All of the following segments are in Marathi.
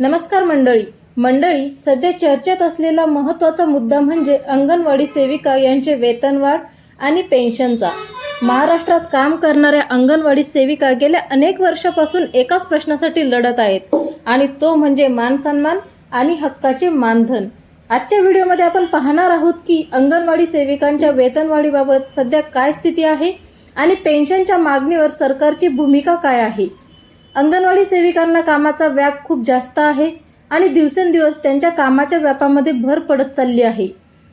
नमस्कार मंडळी सध्या चर्चेत असलेला महत्त्वाचा मुद्दा म्हणजे अंगणवाडी सेविका यांचे वेतनवाढ आणि पेन्शनचा। महाराष्ट्रात काम करणाऱ्या अंगणवाडी सेविका गेल्या अनेक वर्षापासून एकाच प्रश्नासाठी लढत आहेत आणि तो म्हणजे मानसन्मान आणि हक्काचे मानधन। आजच्या व्हिडिओमध्ये आपण पाहणार आहोत की अंगणवाडी सेविकांच्या वेतनवाढीबाबत सध्या काय स्थिती आहे आणि पेन्शनच्या मागणीवर सरकारची भूमिका काय आहे। अंगणवाडी सेविकांना कामाचा व्याप खूप जास्त आहे आणि दिवसेंदिवस त्यांच्या कामाच्या व्यापामध्ये भर पडत चालली आहे।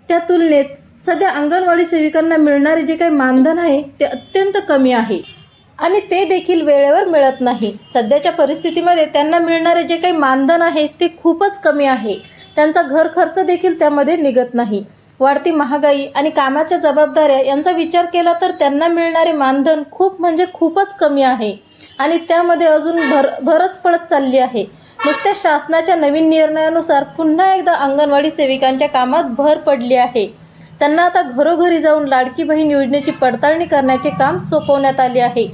त्या तुलनेत सध्या अंगणवाडी सेविकांना मिळणारे जे काही मानधन आहे ते अत्यंत कमी आहे आणि ते देखील वेळेवर मिळत नाही। सध्याच्या परिस्थितीमध्ये त्यांना मिळणारे जे काही मानधन आहे ते खूपच कमी आहे। त्यांचा घर खर्च देखील त्यामध्ये निघत नाही। वाढती महागाई आणि कामाच्या जबाबदाऱ्या यांचा विचार केला तर त्यांना मिळणारे मानधन खूपच कमी आहे आणि त्यामध्ये अजून भरच पडत चालली आहे। नुकत्याच शासनाच्या नवीन निर्णयानुसार पुन्हा एकदा अंगणवाडी सेविकांच्या कामात भर पडली आहे। त्यांना आता घरोघरी जाऊन लाडकी बहीण योजनेची पडताळणी करण्याचे काम सोपवण्यात आले आहे।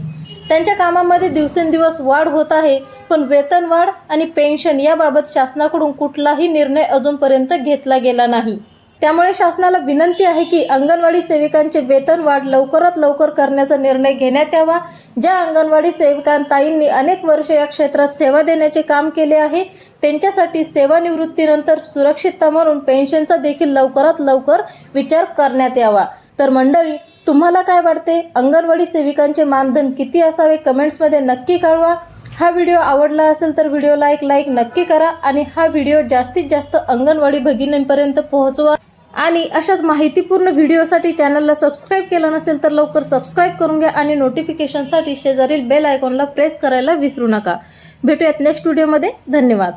त्यांच्या कामामध्ये दिवसेंदिवस वाढ होत आहे, पण वेतनवाढ आणि पेन्शन याबाबत शासनाकडून कुठलाही निर्णय अजूनपर्यंत घेतला गेला नाही। त्यामुळे शासनाला विनंती आहे की अंगणवाडी सेविकांचे वेतनवाढ लवकरात लवकर करण्याचा निर्णय घेण्यात यावा। ज्या अंगणवाडी सेविकांताईंनी अनेक वर्षे या क्षेत्रात सेवा देण्याचे काम केले आहे त्यांच्यासाठी सेवानिवृत्तीनंतर सुरक्षितता म्हणून पेन्शनचा देखील लवकरात लवकर विचार करण्यात यावा। तर मंडळी, तुम्हाला काय वाटते? अंगणवाडी सेविकांचे मानधन किती असावे? कमेंट्समध्ये नक्की कळवा। हा व्हिडिओ आवडला असेल तर व्हिडिओला एक लाईक नक्की करा आणि हा व्हिडिओ जास्तीत जास्त अंगणवाडी भगिनींपर्यंत पोहोचवा आणि अशाच माहितीपूर्ण व्हिडिओसाठी चॅनलला सबस्क्राईब केलं नसेल तर लवकर सबस्क्राईब करून घ्या आणि नोटिफिकेशनसाठी शेजारील बेल आयकॉनला प्रेस करायला विसरू नका। भेटूयात नेक्स्ट व्हिडिओमध्ये। धन्यवाद।